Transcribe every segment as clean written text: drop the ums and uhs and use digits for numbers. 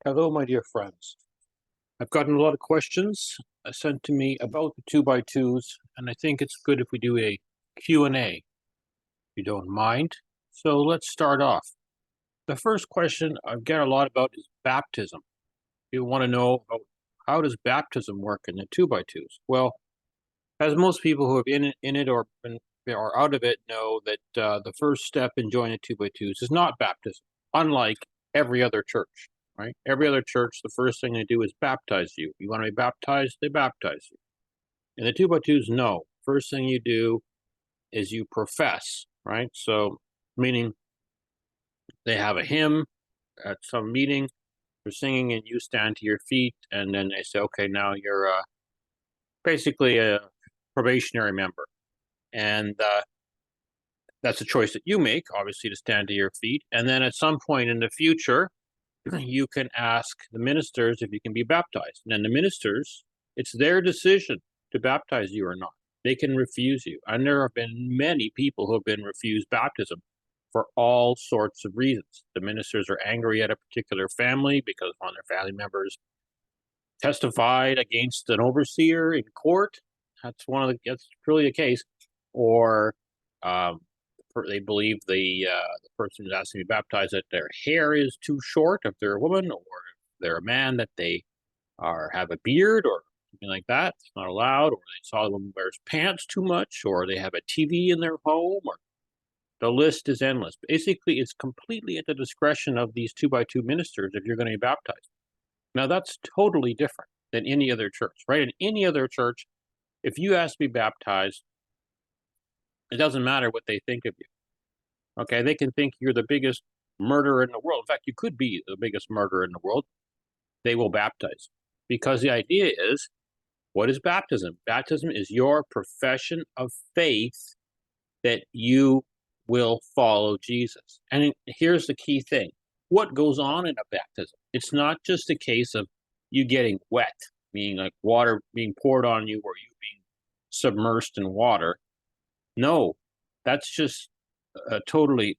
Hello, my dear friends. I've gotten a lot of questions sent to me about the 2x2s, and I think it's good if we do a Q&A, if you don't mind. So let's start off. The first question I get a lot about is baptism. You want to know about how does baptism work in the 2x2s? Well, as most people who have in it or out of it know that the first step in joining the 2x2s is not baptism, unlike every other church. Right? Every other church, the first thing they do is baptize you. You want to be baptized, they baptize you. In the 2x2s, no. First thing you do is you profess, right? So, meaning they have a hymn at some meeting, they're singing, and you stand to your feet, and then they say, okay, now you're basically a probationary member. And that's a choice that you make, obviously, to stand to your feet. And then at some point in the future, you can ask the ministers if you can be baptized. And then the ministers, it's their decision to baptize you or not. They can refuse you. And there have been many people who have been refused baptism for all sorts of reasons. The ministers are angry at a particular family because one of their family members testified against an overseer in court. That's really a case. Or they believe the person who's asking to be baptized that their hair is too short if they're a woman, or if they're a man that they have a beard or something like that. It's not allowed. Or they saw the woman wears pants too much, or they have a TV in their home, or the list is endless. Basically, it's completely at the discretion of these 2x2 ministers if you're going to be baptized. Now, that's totally different than any other church, right? In any other church, if you ask to be baptized, it doesn't matter what they think of you. Okay, they can think you're the biggest murderer in the world. In fact, you could be the biggest murderer in the world. They will baptize. Because the idea is, what is baptism? Baptism is your profession of faith that you will follow Jesus. And here's the key thing. What goes on in a baptism? It's not just a case of you getting wet, meaning like water being poured on you or you being submersed in water. No, that's just a totally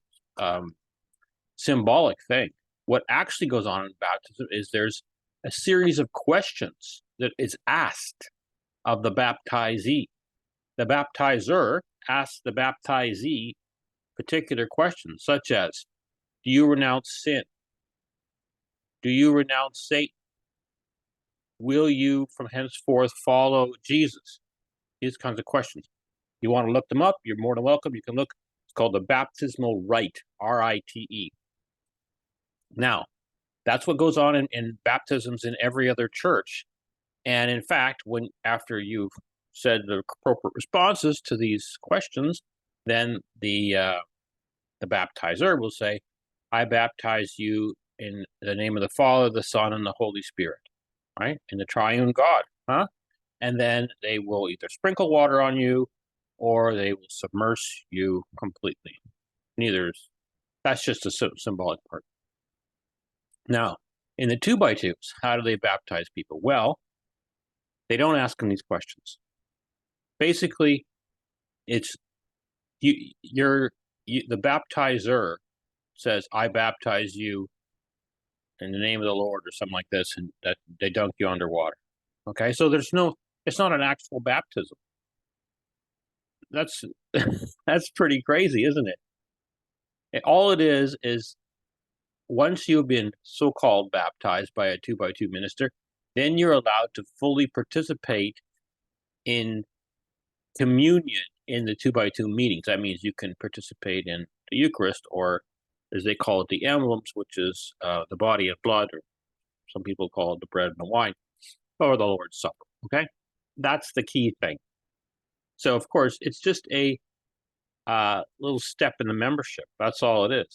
symbolic thing. What actually goes on in baptism is there's a series of questions that is asked of the baptizee. The baptizer asks the baptizee particular questions, such as, do you renounce sin? Do you renounce Satan? Will you from henceforth follow Jesus? These kinds of questions. You want to look them up, you're more than welcome. You can look. It's called the baptismal rite, R-I-T-E. Now, that's what goes on in baptisms in every other church. And in fact, after you've said the appropriate responses to these questions, then the baptizer will say, I baptize you in the name of the Father, the Son, and the Holy Spirit, right? In the triune God, huh? And then they will either sprinkle water on you or they will submerge you completely. That's just a symbolic part. Now, in the 2x2s, how do they baptize people? Well, they don't ask them these questions. Basically, it's the baptizer says, I baptize you in the name of the Lord or something like this, and that they dunk you underwater. Okay, so it's not an actual baptism. That's that's pretty crazy, isn't it? All it is once you've been so-called baptized by a 2x2 minister, then you're allowed to fully participate in communion in the 2x2 meetings. That means you can participate in the Eucharist, or as they call it, the emblems, which is the body and blood, or some people call it the bread and the wine, or the Lord's Supper. Okay, that's the key thing. So, of course, it's just a little step in the membership. That's all it is.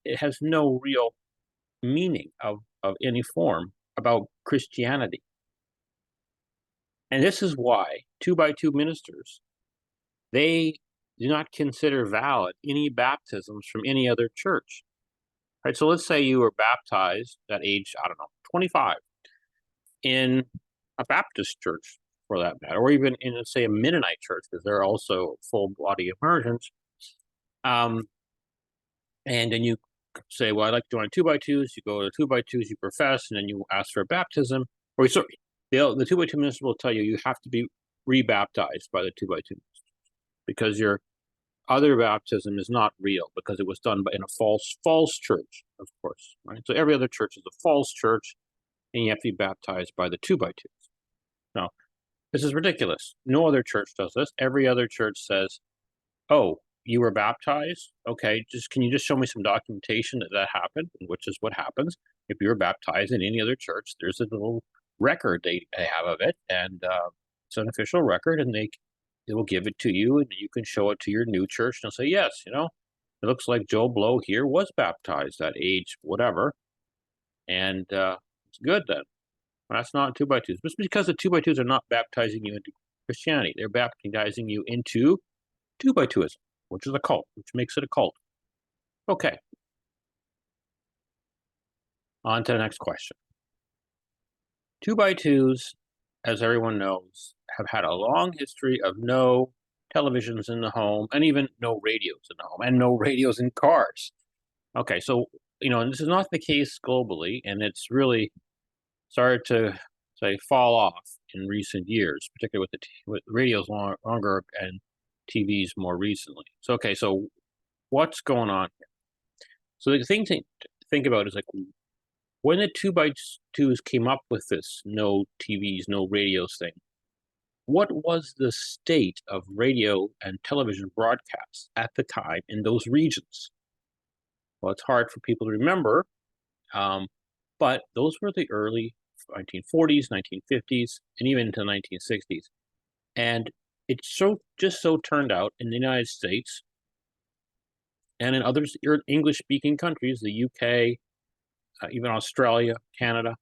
It has no real meaning of any form about Christianity. And this is why 2x2 ministers, they do not consider valid any baptisms from any other church. Right? So let's say you were baptized at age, 25 in a Baptist church, for that matter, or even in, say, a Mennonite church, because they're also full body immersions. And then you say, well, I'd like to join 2x2s. You go to 2x2s, you profess, and then you ask for a baptism. Or sorry, the 2x2 minister will tell you you have to be rebaptized by the 2x2 because your other baptism is not real because it was done in a false church, of course, right? So every other church is a false church, and you have to be baptized by the 2x2s. Now, this is ridiculous. No other church does this. Every other church says, oh, you were baptized? Okay, can you just show me some documentation that happened, which is what happens. If you were baptized in any other church, there's a little record they have of it, and it's an official record, and they will give it to you, and you can show it to your new church, and they'll say, yes, it looks like Joe Blow here was baptized at age whatever, and it's good then. That's not 2x2s. Just because the 2x2s are not baptizing you into Christianity, they're baptizing you into 2x2ism, which is a cult, which makes it a cult. Okay. On to the next question. 2x2s, as everyone knows, have had a long history of no televisions in the home and even no radios in the home and no radios in cars. Okay, so, and this is not the case globally, and it's really started to, say, fall off in recent years, particularly with radios longer and TVs more recently. So, okay, so what's going on here? So the thing to think about is like when the 2x2s came up with this no TVs, no radios thing, what was the state of radio and television broadcasts at the time in those regions? Well, it's hard for people to remember, but those were the early 1940s, 1950s, and even into the 1960s. And it just so turned out in the United States and in other English-speaking countries, the UK, even Australia, Canada,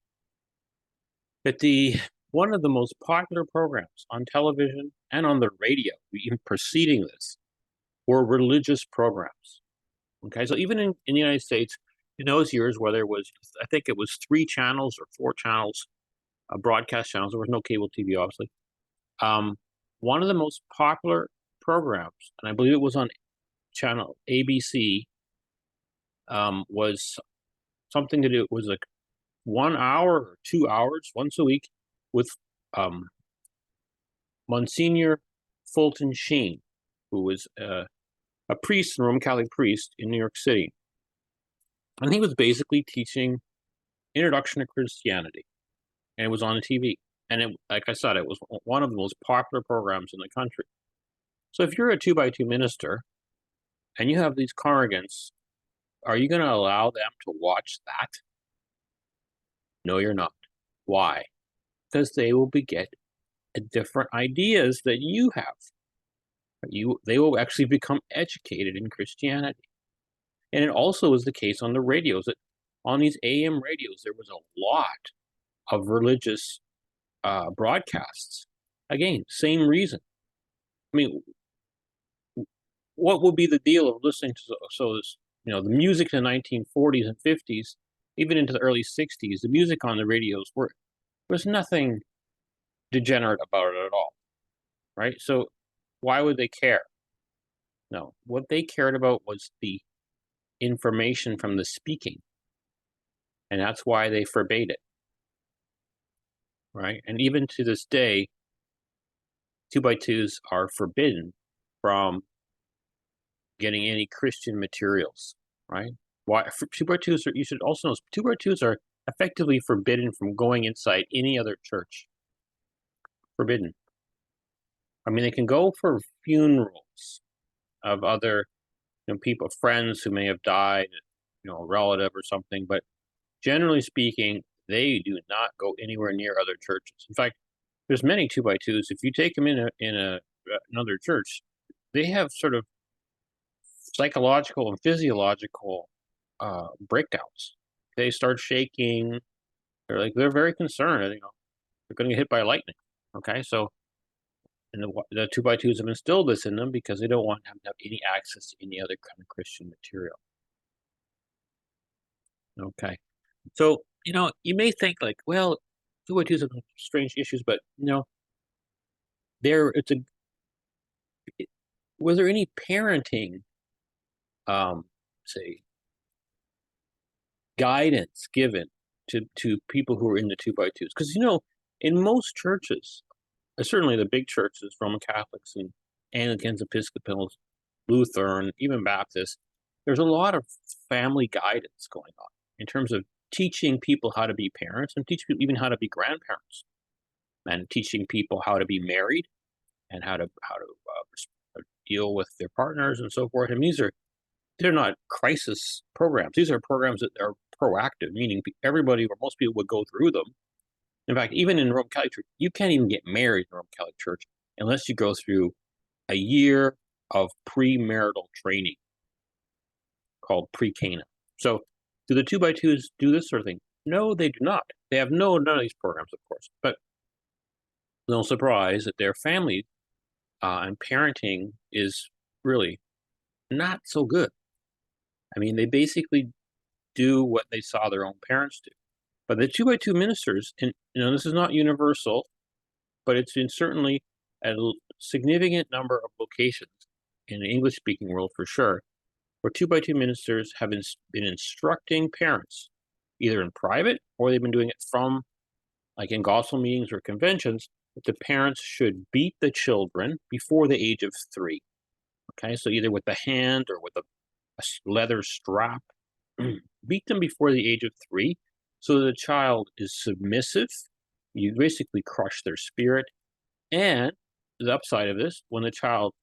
that one of the most popular programs on television and on the radio, even preceding this, were religious programs. Okay, so even in the United States, in those years where there was, I think it was 3 channels or 4 channels, broadcast channels, there was no cable TV, obviously. One of the most popular programs, and I believe it was on channel ABC, was something to do, was like 1 hour or 2 hours once a week with Monsignor Fulton Sheen, who was a priest, a Roman Catholic priest in New York City. And he was basically teaching Introduction to Christianity, and it was on the TV. And like I said, it was one of the most popular programs in the country. So if you're a 2x2 minister and you have these congregants, are you going to allow them to watch that? No, you're not. Why? Because they will get different ideas that you have. They will actually become educated in Christianity. And it also is the case on the radios. On these AM radios, there was a lot of religious broadcasts. Again, same reason. I mean, what would be the deal of listening to the music in the 1940s and 50s, even into the early 60s? The music on the radios was nothing degenerate about it at all, right? So why would they care? No, what they cared about was the information from the speaking, and that's why they forbade it, right? And even to this day, 2x2s are forbidden from getting any Christian materials, right? Why 2x2s you should also know 2x2s are effectively forbidden from going inside any other church. Forbidden. I mean, they can go for funerals of other people, friends who may have died, a relative or something, but generally speaking, they do not go anywhere near other churches. In fact, there's many 2x2s. If you take them in another church, they have sort of psychological and physiological breakdowns. They start shaking. They're very concerned. They're going to get hit by lightning. Okay, so and the 2x2s have instilled this in them because they don't want them to have any access to any other kind of Christian material. Okay, so you may think like, well, 2x2s have strange issues, but was there any parenting, say, guidance given to people who are in the 2x2s. Because, in most churches, certainly the big churches, Roman Catholics and Anglicans, Episcopals, Lutheran, even Baptists, there's a lot of family guidance going on in terms of teaching people how to be parents and teach people even how to be grandparents, and teaching people how to be married and how to deal with their partners and so forth. And they're not crisis programs. These are programs that are proactive, meaning everybody or most people would go through them. In fact, even in Roman Catholic Church, you can't even get married in Roman Catholic Church unless you go through a year of premarital training called pre-Cana. So do the 2x2s do this sort of thing? No, they do not. They have none of these programs, of course. But no surprise that their family and parenting is really not so good. I mean, they basically do what they saw their own parents do. But the 2x2 ministers, and this is not universal, but it's in certainly a significant number of locations in the English-speaking world for sure, where 2x2 ministers have been instructing parents, either in private or they've been doing it from, like in gospel meetings or conventions, that the parents should beat the children before the age of 3. Okay, so either with the hand or with a leather strap, beat them before the age of 3, so the child is submissive. You basically crush their spirit. And the upside of this, when the child,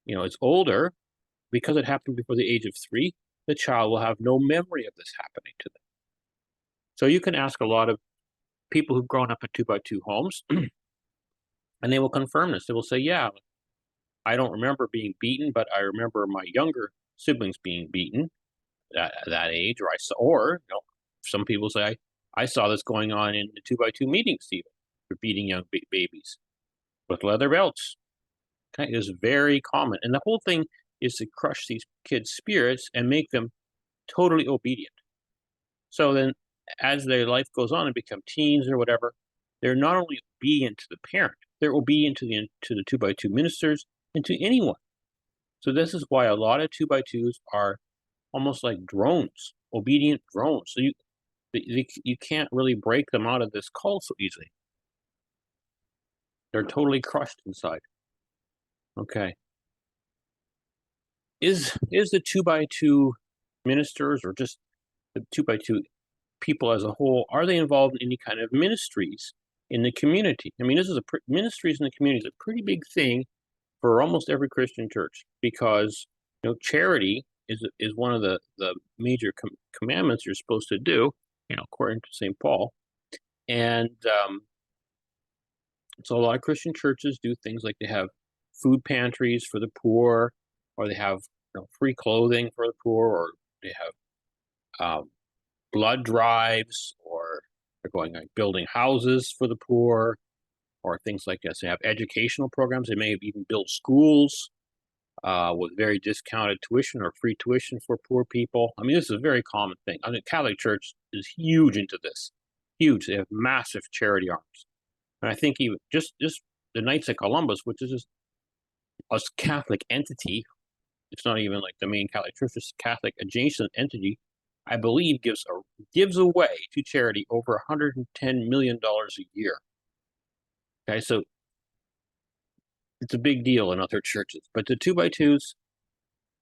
is older, because it happened before the age of 3, the child will have no memory of this happening to them. So you can ask a lot of people who've grown up in 2x2 homes, and they will confirm this. They will say, yeah, I don't remember being beaten, but I remember my younger siblings being beaten at that age, or some people say, I saw this going on in the 2x2 meetings, even for beating young babies with leather belts. Okay, it is very common. And the whole thing is to crush these kids' spirits and make them totally obedient. So then, as their life goes on and become teens or whatever, they're not only obedient to the parent, they're obedient to the 2x2 ministers and to anyone. So this is why a lot of 2x2s are almost like drones, obedient drones. So you can't really break them out of this cult so easily. They're totally crushed inside. Okay. Is the 2x2 ministers or just the 2x2 people as a whole, are they involved in any kind of ministries in the community? I mean, ministries in the community is a pretty big thing for almost every Christian church, because charity is one of the major commandments you're supposed to do, according to St. Paul. And so a lot of Christian churches do things like they have food pantries for the poor, or they have free clothing for the poor, or they have blood drives, or they're going like building houses for the poor, or things like this. They have educational programs. They may have even built schools with very discounted tuition or free tuition for poor people. I mean, this is a very common thing. I mean, the Catholic Church is huge into this. Huge. They have massive charity arms. And I think even just the Knights of Columbus, which is just a Catholic entity, it's not even like the main Catholic Church, it's a Catholic adjacent entity, I believe gives away to charity over $110 million a year. Okay, so it's a big deal in other churches. But the 2x2s,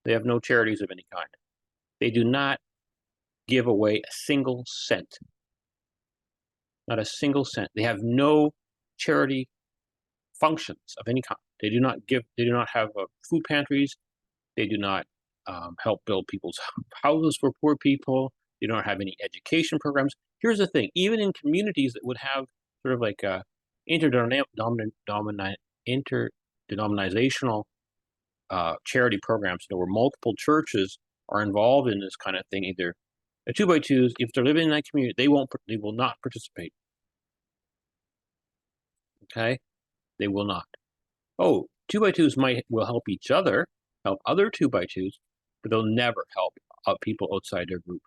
they have no charities of any kind. They do not give away a single cent. Not a single cent. They have no charity functions of any kind. They do not have food pantries. They do not help build people's houses for poor people. They don't have any education programs. Here's the thing: even in communities that would have sort of like interdenominational charity programs, where multiple churches are involved in this kind of thing, either the 2x2s, if they're living in that community, they will not participate. Okay, they will not. Oh, 2x2s will help each other, help other 2x2s, but they'll never help people outside their group.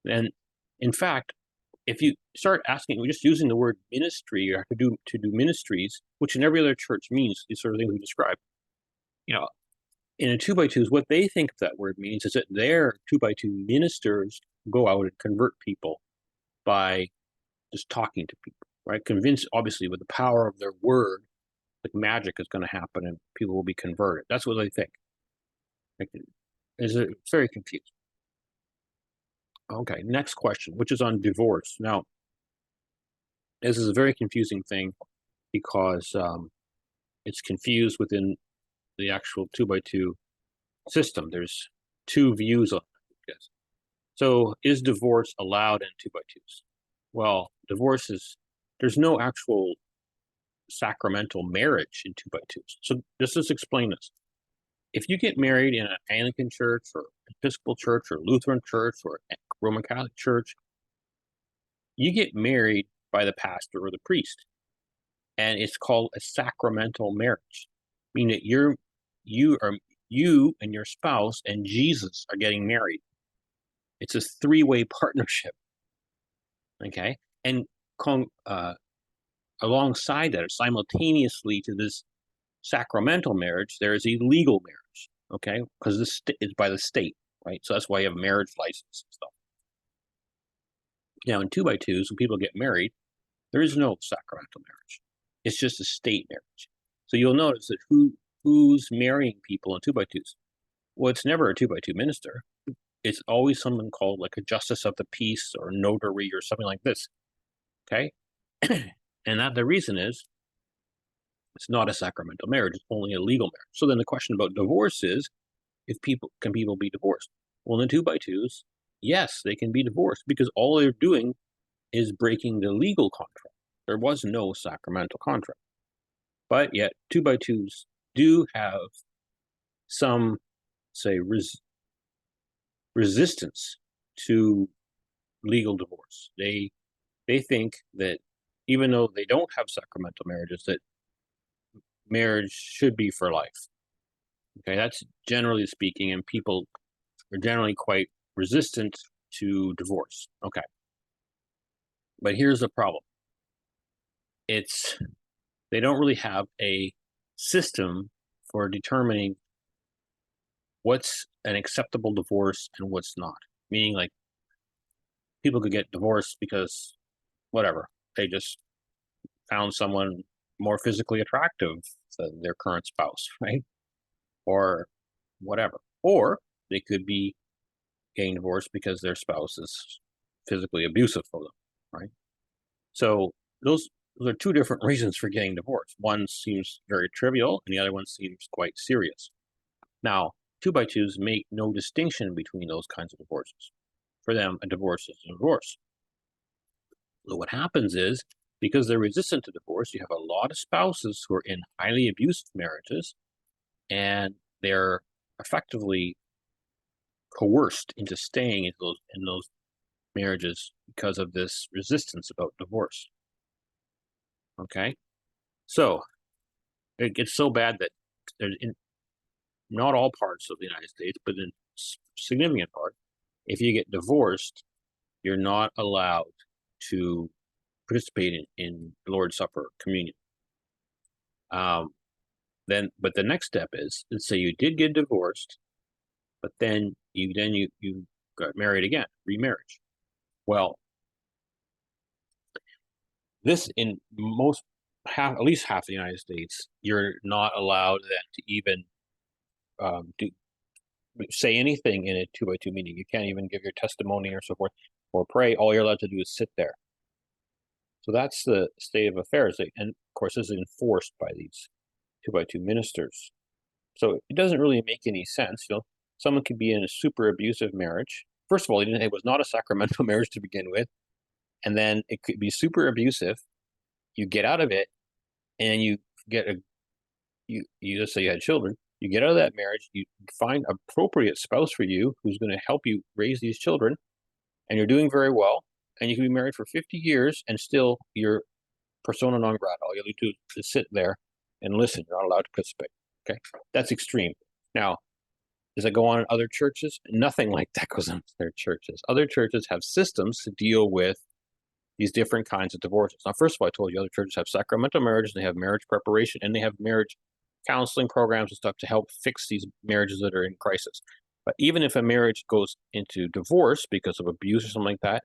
And in fact, if you start asking, we're just using the word ministry, you have to do ministries, which in every other church means these sort of things we described. in a 2x2s, what they think that word means is that their 2x2 ministers go out and convert people by just talking to people, right? Convince, obviously, with the power of their word, like magic is going to happen and people will be converted. That's what they think. Like, it's very confusing. Okay, next question, which is on divorce. Now, this is a very confusing thing because it's confused within the actual 2x2 system. There's two views on this. So, is divorce allowed in 2x2s? Well, there's no actual sacramental marriage in 2x2s. So, let's explain this. If you get married in an Anglican church or Episcopal church or Lutheran church or Roman Catholic church, you get married by the pastor or the priest, and it's called a sacramental marriage, meaning that you and your spouse and Jesus are getting married. It's a three-way partnership. Okay, and alongside that, or simultaneously to this sacramental marriage, there is a legal marriage. Okay, because this is by the state, right? So that's why you have a marriage license and stuff. Now, in 2x2s, when people get married, there is no sacramental marriage. It's just a state marriage. So you'll notice that who's marrying people in 2x2s? Well, it's never a 2x2 minister. It's always someone called like a justice of the peace or notary or something like this. Okay, and that the reason is it's not a sacramental marriage; it's only a legal marriage. So then the question about divorce is, if people be divorced? Well, in 2x2s, yes, they can be divorced because all they're doing is breaking the legal contract. There was no sacramental contract, but yet 2x2s do have some, say, resistance to legal divorce. They think that even though they don't have sacramental marriages, that marriage should be for life. Okay, that's generally speaking, and people are generally quite resistant to divorce. Okay, but here's the problem. They don't really have a system for determining what's an acceptable divorce and what's not. Meaning, like, people could get divorced because whatever, they just found someone more physically attractive than their current spouse, right? Or whatever. Or they could be getting divorced because their spouse is physically abusive for them, right? So those are two different reasons for getting divorced. One seems very trivial, and the other one seems quite serious. Now, 2x2s make no distinction between those kinds of divorces. For them, a divorce is a divorce. So what happens is, because they're resistant to divorce, you have a lot of spouses who are in highly abusive marriages, and they're effectively coerced into staying in those marriages because of this resistance about divorce. Okay, so it gets so bad that there's in not all parts of the United States, but in significant part, if you get divorced, you're not allowed to participate in Lord's Supper communion. But the next step is, let's say you did get divorced, but then you got married again, remarriage. Well, this in at least half the United States, you're not allowed then to even say anything in a 2x2 meeting. You can't even give your testimony or so forth or pray. All you're allowed to do is sit there. So that's the state of affairs. And of course, this is enforced by these 2x2 ministers. So it doesn't really make any sense. Someone could be in a super abusive marriage. First of all, it was not a sacramental marriage to begin with. And then it could be super abusive. You get out of it, and you just say you had children. You get out of that marriage, you find an appropriate spouse for you who's going to help you raise these children, and you're doing very well, and you can be married for 50 years, and still you're persona non grata. All you have to do is sit there and listen. You're not allowed to participate. Okay, that's extreme. Now, does it go on in other churches? Nothing like that goes on in their churches. Other churches have systems to deal with these different kinds of divorces. Now, first of all, I told you other churches have sacramental marriages, they have marriage preparation, and they have marriage counseling programs and stuff to help fix these marriages that are in crisis. But even if a marriage goes into divorce because of abuse or something like that,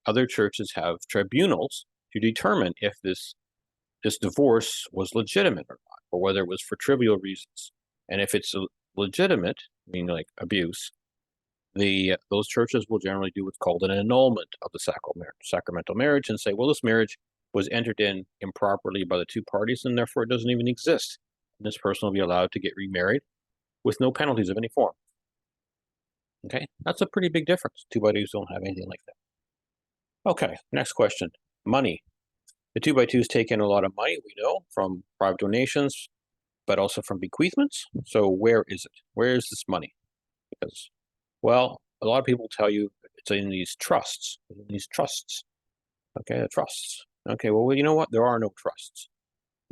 other churches have tribunals to determine if this divorce was legitimate or not, or whether it was for trivial reasons. And if it's legitimate, meaning like abuse, those churches will generally do what's called an annulment of the sacramental marriage and say, well, this marriage was entered in improperly by the two parties, and therefore it doesn't even exist. And this person will be allowed to get remarried with no penalties of any form. Okay, that's a pretty big difference. 2x2s don't have anything like that. Okay, next question. Money. The 2x2s take in a lot of money, we know, from private donations, but also from bequeathments. So where is it? Where is this money? Because, well, a lot of people tell you it's in these trusts. Okay, the trusts. Okay, well, you know what? There are no trusts.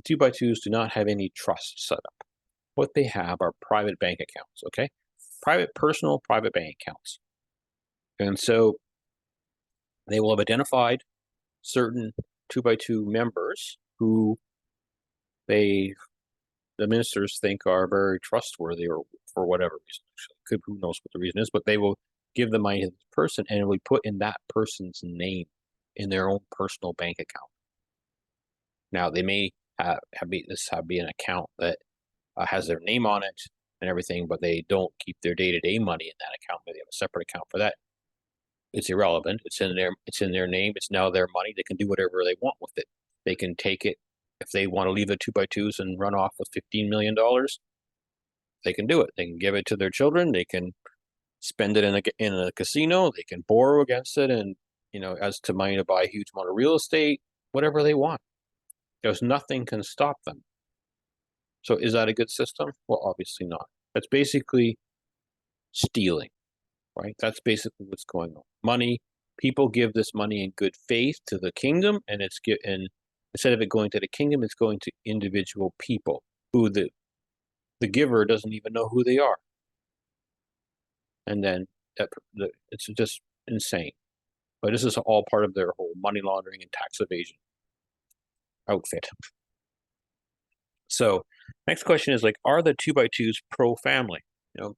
The 2x2s do not have any trusts set up. What they have are private bank accounts, okay? Personal private bank accounts. And so they will have identified certain 2x2 members who the ministers think are very trustworthy, or for whatever reason. Who knows what the reason is, but they will give the money to this person, and it will be put in that person's name in their own personal bank account. Now, they may have be an account that has their name on it and everything, but they don't keep their day-to-day money in that account. Maybe they have a separate account for that. It's irrelevant. It's in their name. It's now their money. They can do whatever they want with it. They can take it if they want to leave the 2x2s and run off with $15 million. They can do it. They can give it to their children. They can spend it in a casino. They can borrow against it, and as to money to buy a huge amount of real estate, whatever they want. Because nothing can stop them. So is that a good system? Well, obviously not. That's basically stealing, right? That's basically what's going on. Money, people give this money in good faith to the kingdom, and instead of it going to the kingdom, it's going to individual people who the giver doesn't even know who they are. And then it's just insane. But this is all part of their whole money laundering and tax evasion outfit. So next question is, are the 2x2s pro-family? On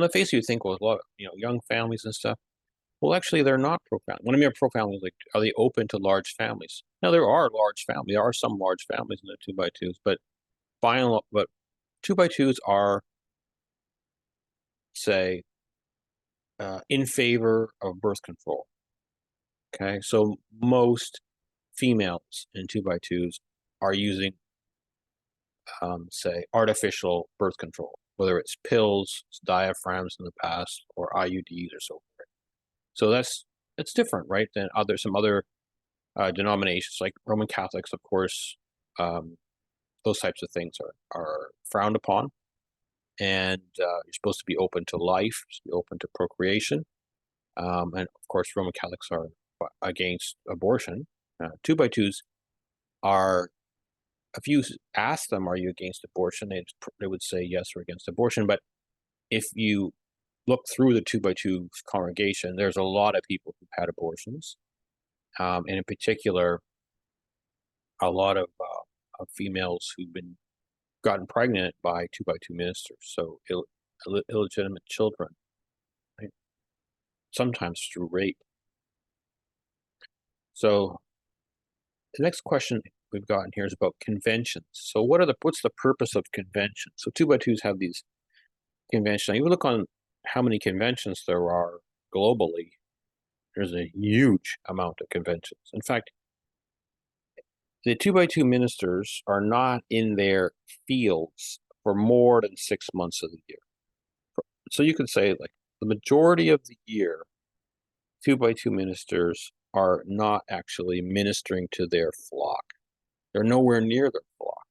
the face you think, well, a lot of young families and stuff. Well, actually, they're not pro-family. When I mean pro-family, are they open to large families? Now, there are some large families in the 2x2s, but 2x2s are, say, in favor of birth control. Okay, so most females in 2x2s are using, say, artificial birth control, whether it's pills, it's diaphragms in the past, or IUDs or so forth. So it's different, right, than some other denominations, like Roman Catholics, of course. Those types of things are frowned upon, and you're supposed to be open to life, be open to procreation, and of course Roman Catholics are against abortion. 2x2s are, if you ask them, are you against abortion, they would say yes, we're against abortion. But if you look through the 2x2 congregation, there's a lot of people who've had abortions, and in particular, a lot of females who've been gotten pregnant by 2x2 ministers, so illegitimate children, right? Sometimes through rape. So the next question we've gotten here is about conventions. So what's the purpose of conventions? So 2x2s have these conventions. Now, you look on how many conventions there are globally. There's a huge amount of conventions. In fact, the 2x2 ministers are not in their fields for more than 6 months of the year. So you could say, the majority of the year, 2x2 ministers are not actually ministering to their flock. They're nowhere near their flock.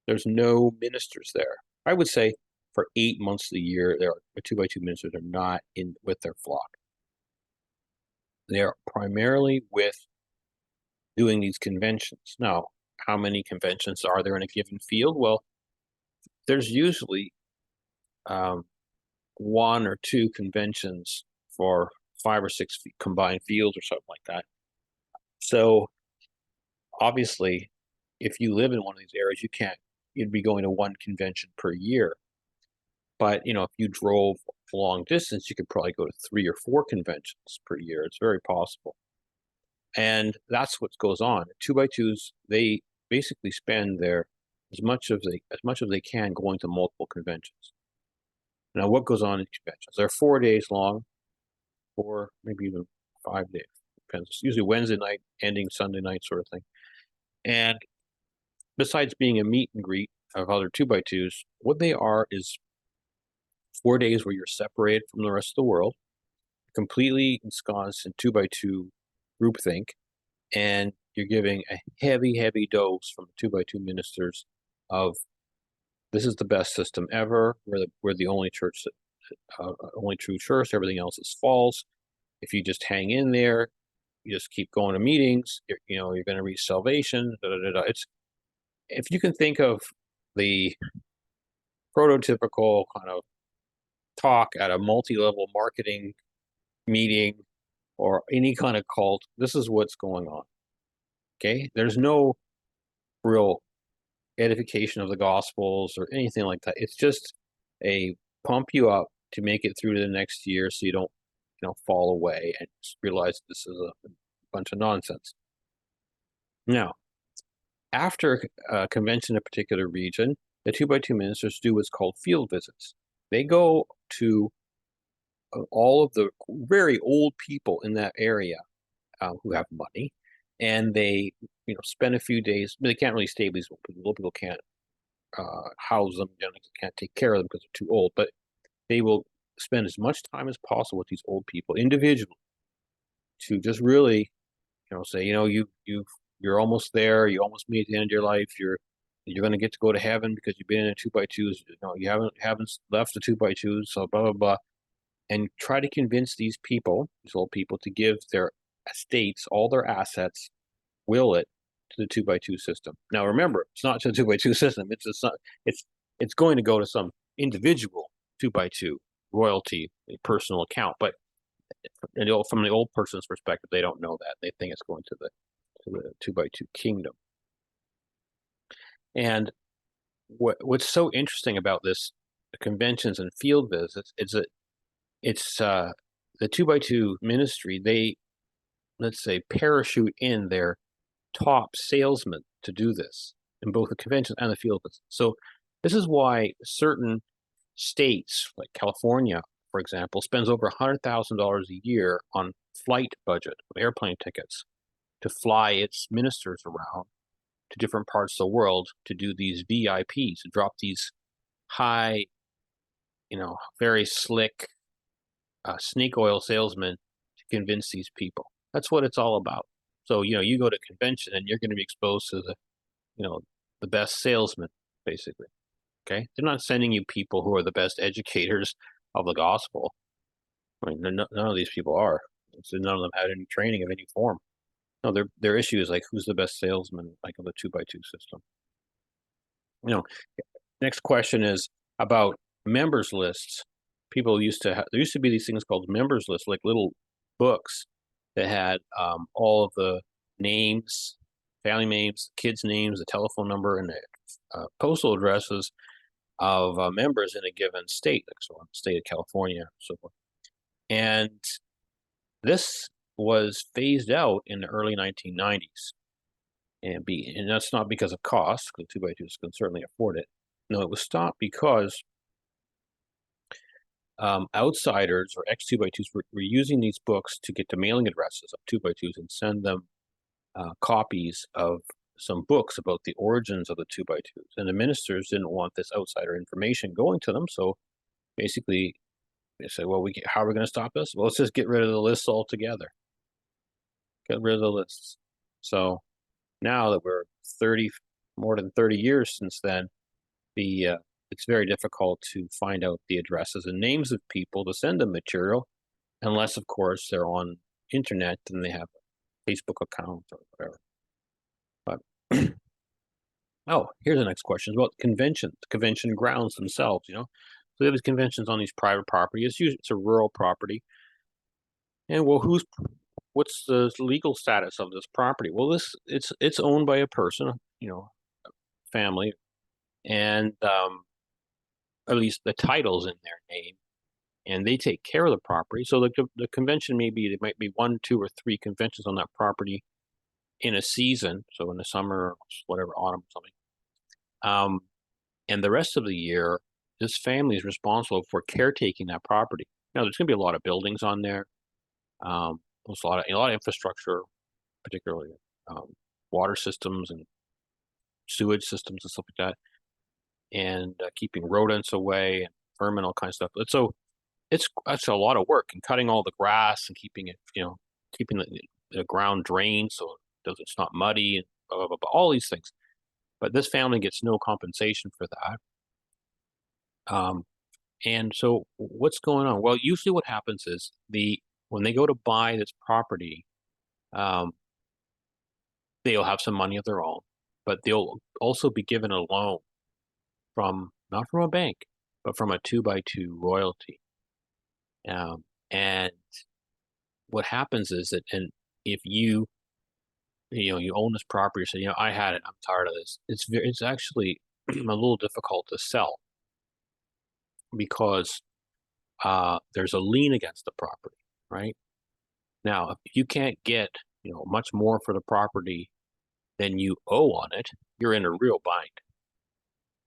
There's no ministers there. I would say for 8 months of the year, the 2x2 ministers are not in with their flock. They're primarily with doing these conventions. Now, how many conventions are there in a given field? Well, there's usually 1 or 2 conventions for 5 or 6 combined fields or something like that. So obviously, if you live in one of these areas, you can't you'd be going to one convention per year. But if you drove a long distance, you could probably go to 3 or 4 conventions per year. It's very possible. And that's what goes on. 2x2s, they basically spend their as much as they can going to multiple conventions. Now, what goes on in conventions? They're 4 days long, or maybe even 5 days. Depends. It's usually Wednesday night, ending Sunday night, sort of thing. And besides being a meet and greet of other 2x2s, what they are is 4 days where you're separated from the rest of the world, completely ensconced in 2x2 groupthink, and you're giving a heavy, heavy dose from 2x2 ministers of this is the best system ever. We're the only church only true church. Everything else is false. If you just hang in there, you just keep going to meetings. You're going to reach salvation. Da, da, da, da. It's if you can think of the prototypical kind of talk at a multi-level marketing meeting or any kind of cult, this is what's going on. Okay, there's no real edification of the gospels or anything like that. It's just a pump you up to make it through to the next year so you don't fall away and just realize this is a bunch of nonsense. Now, after a convention in a particular region, the 2x2 ministers do what's called field visits. They go to all of the very old people in that area who have money, and they spend a few days. They can't really stay with these old people. Can't house them. Can't take care of them because they're too old. But they will spend as much time as possible with these old people individually to just really say you're almost there. You almost made the end of your life. You're going to get to go to heaven because you've been in a 2x2s. You haven't left the 2x2s. So blah blah blah, and try to convince these old people, to give their estates, all their assets, will it to the 2x2 system. Now, remember, it's not to the 2x2 system. It's going to go to some individual 2x2 royalty, a personal account. But from the old person's perspective, they don't know that. They think it's going to the 2x2 kingdom. And what's so interesting about this conventions and field visits is that it's the 2x2 ministry. They, let's say, parachute in their top salesmen to do this in both the convention and the field visits. So this is why certain states, like California, for example, spends over $100,000 a year on flight budget of airplane tickets to fly its ministers around to different parts of the world to do these VIPs, to drop these high, very slick snake oil salesmen to convince these people. That's what it's all about. So, you go to a convention and you're going to be exposed to the best salesmen, basically. Okay? They're not sending you people who are the best educators of the gospel. I mean, none of these people are. So none of them had any training of any form. No, their issue is like, who's the best salesman, like, of the 2x2 system. Next question is about members lists. There used to be these things called members lists, like little books that had all of the names, family names, kids' names, the telephone number, and the postal addresses of members in a given state, like so in the state of California, so forth. And this was phased out in the early 1990s, and that's not because of cost, because 2x2s can certainly afford it. No, it was stopped because outsiders or ex-2x2s were using these books to get to mailing addresses of 2x2s and send them copies of some books about the origins of the 2x2s. And the ministers didn't want this outsider information going to them, so basically they said, well, how are we going to stop this? Well, let's just get rid of the lists altogether. Get rid of the lists. So now that we're more than 30 years since then, it's very difficult to find out the addresses and names of people to send them material, unless, of course, they're on internet and they have a Facebook account or whatever. But oh, here's the next question about convention grounds themselves. So they have these conventions on these private property. It's a rural property, and well, what's the legal status of this property? Well, it's owned by a person, family, and at least the title's in their name, and they take care of the property. So the convention there might be 1, 2, or 3 conventions on that property in a season. So in the summer, whatever, autumn, something. And the rest of the year, this family is responsible for caretaking that property. Now, there's going to be a lot of buildings on there. There's a lot of infrastructure, particularly water systems and sewage systems and stuff like that, and keeping rodents away and vermin, all kinds of stuff. So that's a lot of work, and cutting all the grass and keeping it, keeping the ground drained so it's not muddy and blah, blah, blah, blah, all these things. But this family gets no compensation for that. And so what's going on? Well, usually what happens is when they go to buy this property, they'll have some money of their own, but they'll also be given a loan not from a bank, but from a 2x2 royalty. And what happens is that, and if you own this property, so I had it, I'm tired of this. It's actually a little difficult to sell because there's a lien against the property, right? Now, if you can't get much more for the property than you owe on it, you're in a real bind,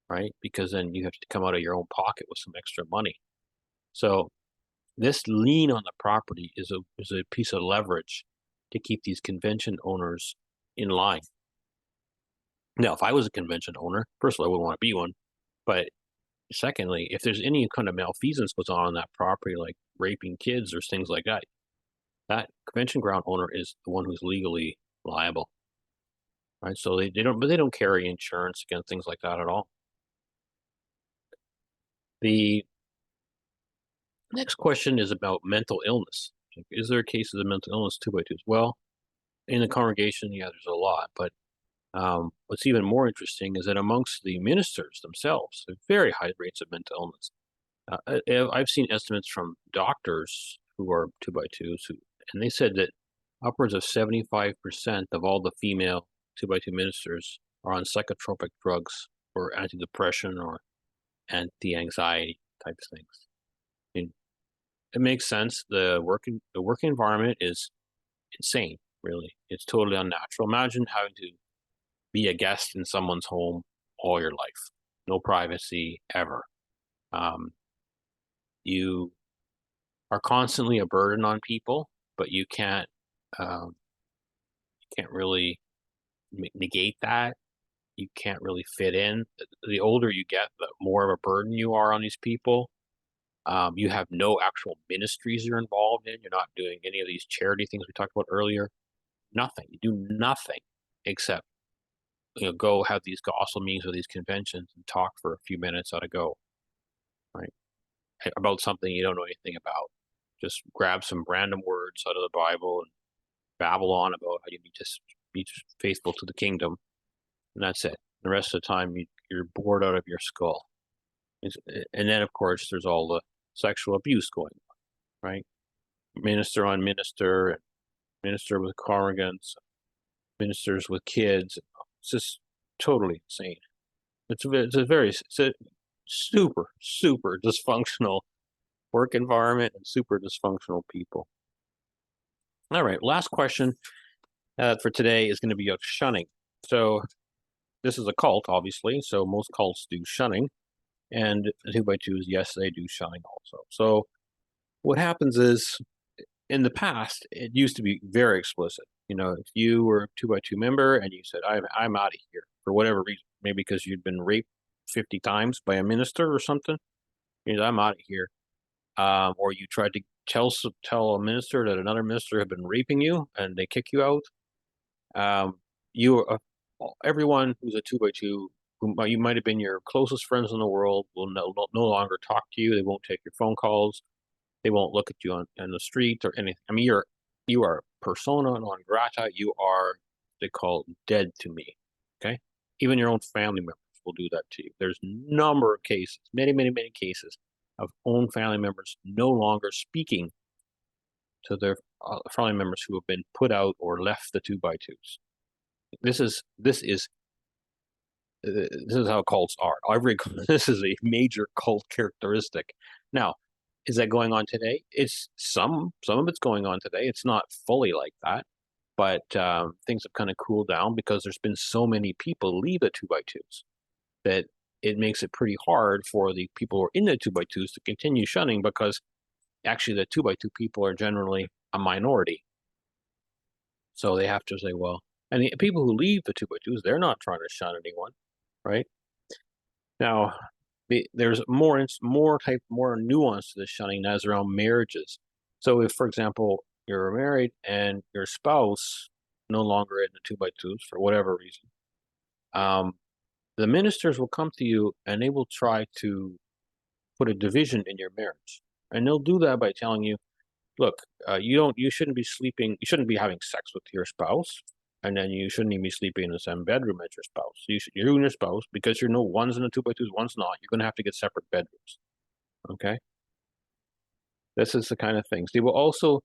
right? Because then you have to come out of your own pocket with some extra money. So this lien on the property is a piece of leverage to keep these convention owners in line. Now, if I was a convention owner, first of all, I wouldn't want to be one, but secondly, if there's any kind of malfeasance goes on that property, like raping kids or things like that, that convention ground owner is the one who's legally liable, right? So they don't carry insurance against things like that at all. The next question is about mental illness. Is there cases of mental illness 2x2s? Well, in the congregation, yeah, there's a lot, but what's even more interesting is that amongst the ministers themselves, there are very high rates of mental illness. I've seen estimates from doctors who are 2x2s, and they said that upwards of 75% of all the female 2x2 ministers are on psychotropic drugs or antidepressant or anti-anxiety type things. I mean, it makes sense. The working environment is insane, really. It's totally unnatural. Imagine having to be a guest in someone's home all your life. No privacy ever. You are constantly a burden on people, but you can't really negate that. You can't really fit in. The older you get, the more of a burden you are on these people. You have no actual ministries you're involved in. You're not doing any of these charity things we talked about earlier. Nothing. You do nothing except go have these gospel meetings or these conventions and talk for a few minutes at a go, right? About something you don't know anything about. Just grab some random words out of the Bible and babble on about how you need to be faithful to the kingdom, and that's it. The rest of the time, you're bored out of your skull. And then, of course, there's all the sexual abuse going on, right? Minister on minister, minister with congregants, ministers with kids. It's just totally insane. It's a super, super dysfunctional work environment and super dysfunctional people. All right, last question for today is going to be about shunning. So this is a cult, obviously, so most cults do shunning, and 2x2s, yes, they do shunning also. So what happens is, in the past, it used to be very explicit. If you were a 2x2 member and you said, I'm out of here for whatever reason, maybe because you'd been raped 50 times by a minister or something, I'm out of here. Or you tried to tell a minister that another minister had been raping you and they kick you out. Everyone who's a 2x2, who you might have been your closest friends in the world, will no longer talk to you. They won't take your phone calls. They won't look at you on the street or anything. I mean, you are persona non grata. You are, they call dead to me. Okay, even your own family members will do that to you. There's a number of cases, many, many, many cases of own family members no longer speaking to their family members who have been put out or left the 2x2s. This is this is how cults are. This is a major cult characteristic. Now, is that going on today? It's some of it's going on today. It's not fully like that, but things have kind of cooled down because there's been so many people leave the 2x2s that it makes it pretty hard for the people who are in the 2x2s to continue shunning, because actually the 2x2 people are generally a minority. So they have to say, well, and the people who leave the 2x2s, they're not trying to shun anyone, right? Now, there's more nuance to the shunning as around marriages. So if, for example, you're married and your spouse no longer in the 2x2s for whatever reason, the ministers will come to you and they will try to put a division in your marriage, and they'll do that by telling you, look, you shouldn't be having sex with your spouse, and then you shouldn't even be sleeping in the same bedroom as your spouse. You and your spouse, because one's in the 2x2s, one's not, you're going to have to get separate bedrooms. Okay, this is the kind of things they will also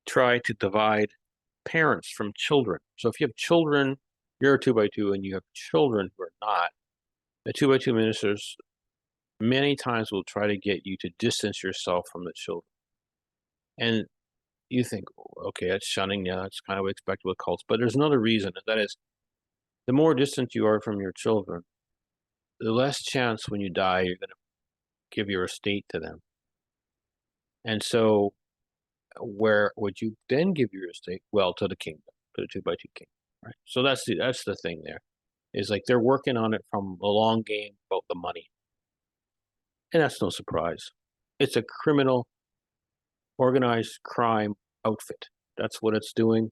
try to divide parents from children. So if you have children, you're a 2x2, and you have children who are not, the 2x2 ministers many times will try to get you to distance yourself from the children. And you think, okay, that's shunning. Yeah, that's kind of expected with cults. But there's another reason, and that is the more distant you are from your children, the less chance when you die you're going to give your estate to them. And so, where would you then give your estate? Well, to the kingdom, to the 2x2 kingdom, right? So that's the thing there, is like they're working on it from the long game about the money, and that's no surprise. It's a criminal, organized crime outfit. That's what it's doing,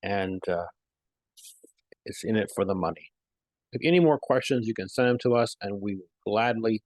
and it's in it for the money. If any more questions, you can send them to us, and we will gladly